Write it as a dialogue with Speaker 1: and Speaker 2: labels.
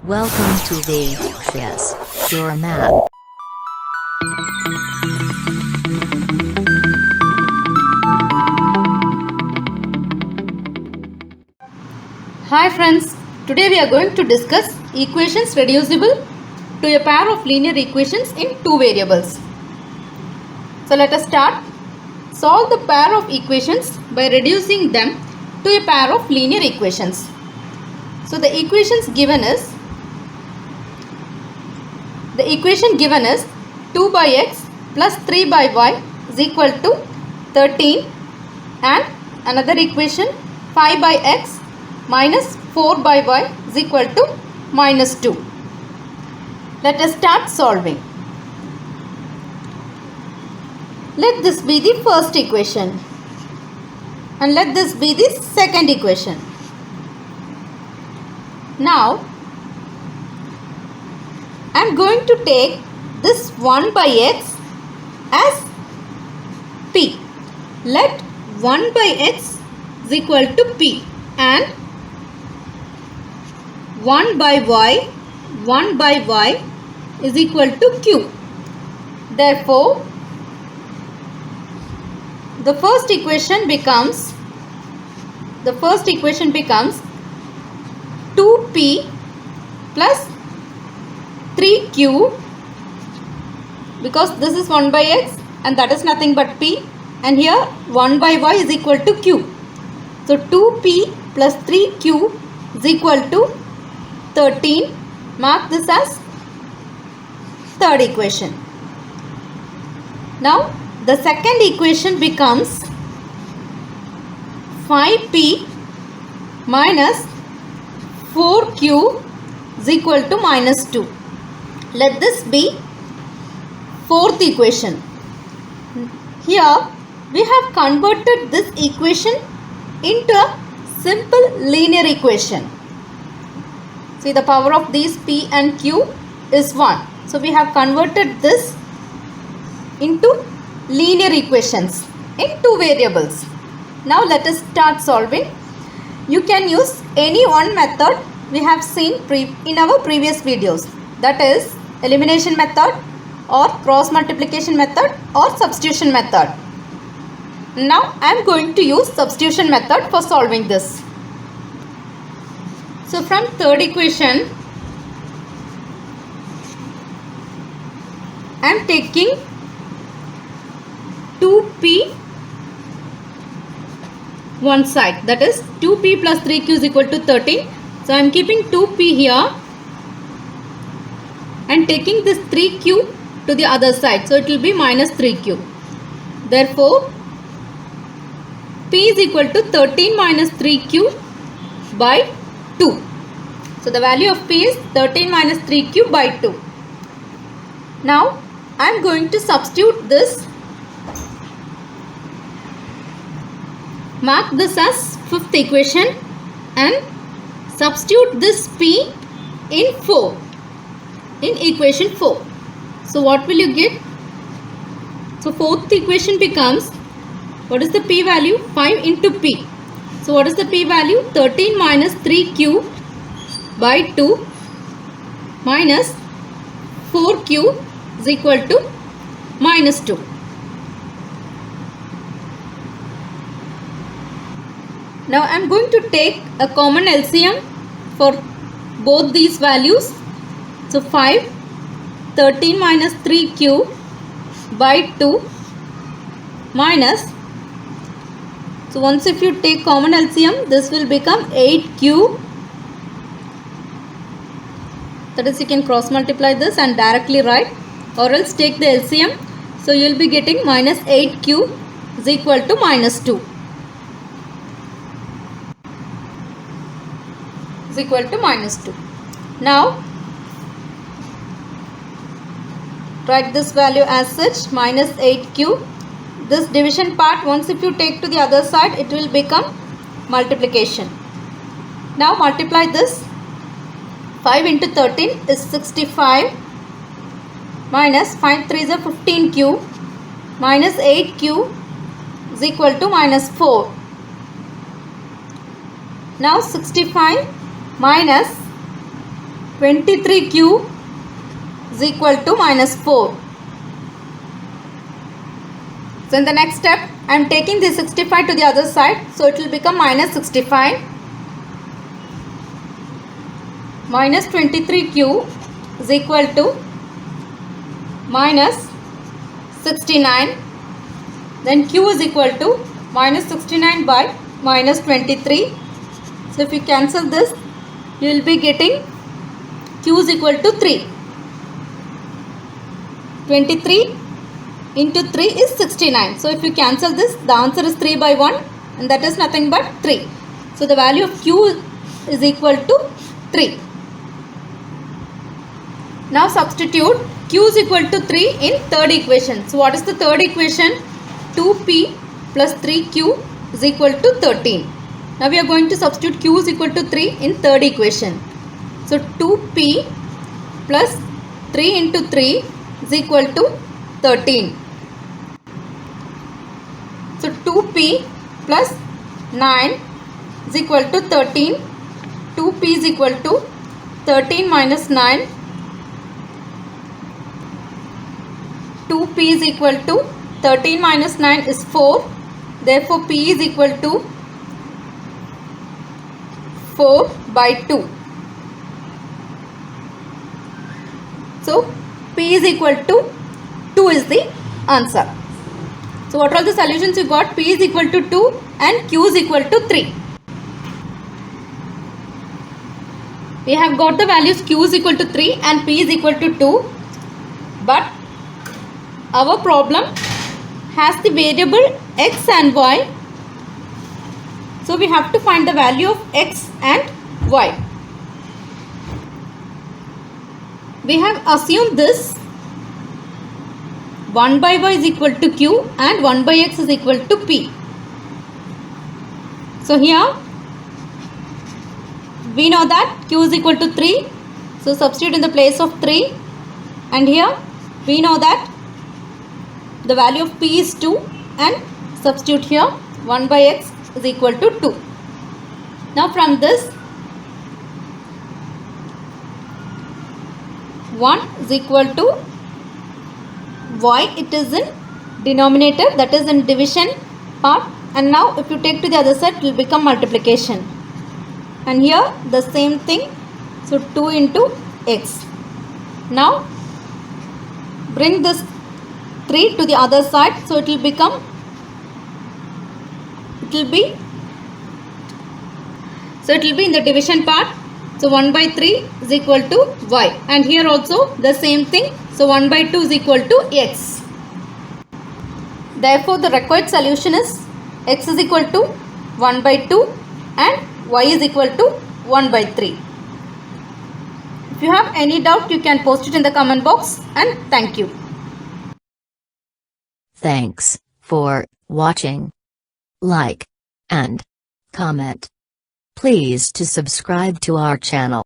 Speaker 1: Welcome to Vegas, your map.
Speaker 2: Hi friends, today we are going to discuss equations reducible to a pair of linear equations in two variables. So let us start. Solve the pair of equations by reducing them to a pair of linear equations. So the equation given is 2 by x plus 3 by y is equal to 13, and another equation 5 by x minus 4 by y is equal to minus 2. Let us start solving. Let this be the first equation and let this be the second equation. Now I am going to take this 1 by x as p. Let 1 by x is equal to p and 1 by y is equal to q. Therefore, the first equation becomes 2p plus 3q, because this is 1 by x and that is nothing but p, and here 1 by y is equal to q. So 2p plus 3q is equal to 13. Mark this as third equation. Now the second equation becomes 5p minus 4q is equal to minus 2. Let this be fourth equation. Here we have converted this equation into a simple linear equation. See, the power of these p and q is 1. So we have converted this into linear equations in two variables. Now let us start solving. You can use any one method we have seen in our previous videos, that is elimination method or cross multiplication method or substitution method. Now I am going to use substitution method for solving this. So from third equation I am taking 2p one side, that is 2p plus 3q is equal to 13. So I am keeping 2p here and taking this 3q to the other side, so it will be minus 3q. Therefore p is equal to 13 minus 3q by 2. So the value of p is 13 minus 3q by 2. Now I am going to substitute this. Mark this as fifth equation and substitute this p in equation 4. So what will you get? So fourth equation becomes, what is the p value? 5 into p. So what is the p value? 13 minus 3q by 2 minus 4q is equal to minus 2. Now I am going to take a common LCM for both these values. So 5, 13 minus 3q by 2 minus, so once if you take common LCM, this will become 8q. That is, you can cross multiply this and directly write, or else take the LCM. So you will be getting minus 8q is equal to minus 2. Is equal to minus 2. Now write this value as such, minus 8q. This division part, once if you take to the other side, it will become multiplication. Now multiply this. 5 into 13 is 65 minus 5 3 is a 15q minus 8q is equal to minus 4. Now 65 minus 23q is equal to minus 4. So in the next step, I am taking the 65 to the other side. So it will become minus 65. Minus 23q is equal to minus 69. Then q is equal to minus 69 by minus 23. So if you cancel this, you will be getting q is equal to 3. 23 into 3 is 69. So if you cancel this, the answer is 3 by 1 and that is nothing but 3. So the value of q is equal to 3. Now substitute q is equal to 3 in third equation. So what is the third equation? 2p plus 3q is equal to 13. Now we are going to substitute q is equal to 3 in third equation. So 2p plus 3 into 3 is equal to 13. So 2p plus 9 is equal to 13. 2p is equal to 13 minus 9. 2p is equal to 13 minus 9 is 4. Therefore p is equal to 4 by 2. So p is equal to 2 is the answer. So what are the solutions you got? P is equal to 2 and q is equal to 3. We have got the values q is equal to 3 and p is equal to 2. But our problem has the variable x and y. So we have to find the value of x and y. We have assumed this 1 by y is equal to q and 1 by x is equal to p. So here we know that q is equal to 3. So substitute in the place of 3. And here we know that the value of p is 2 and substitute here 1 by x is equal to 2. Now from this 1 is equal to y, it is in denominator, that is in division part, and now if you take to the other side it will become multiplication, and here the same thing. So 2 into x. Now bring this 3 to the other side, so it will become, it will be in the division part. So 1 by 3 is equal to y, and here also the same thing. So 1 by 2 is equal to x. Therefore the required solution is x is equal to 1 by 2 and y is equal to 1 by 3. If you have any doubt, you can post it in the comment box, and thank you.
Speaker 1: Thanks for watching. Like and comment. Please to subscribe to our channel.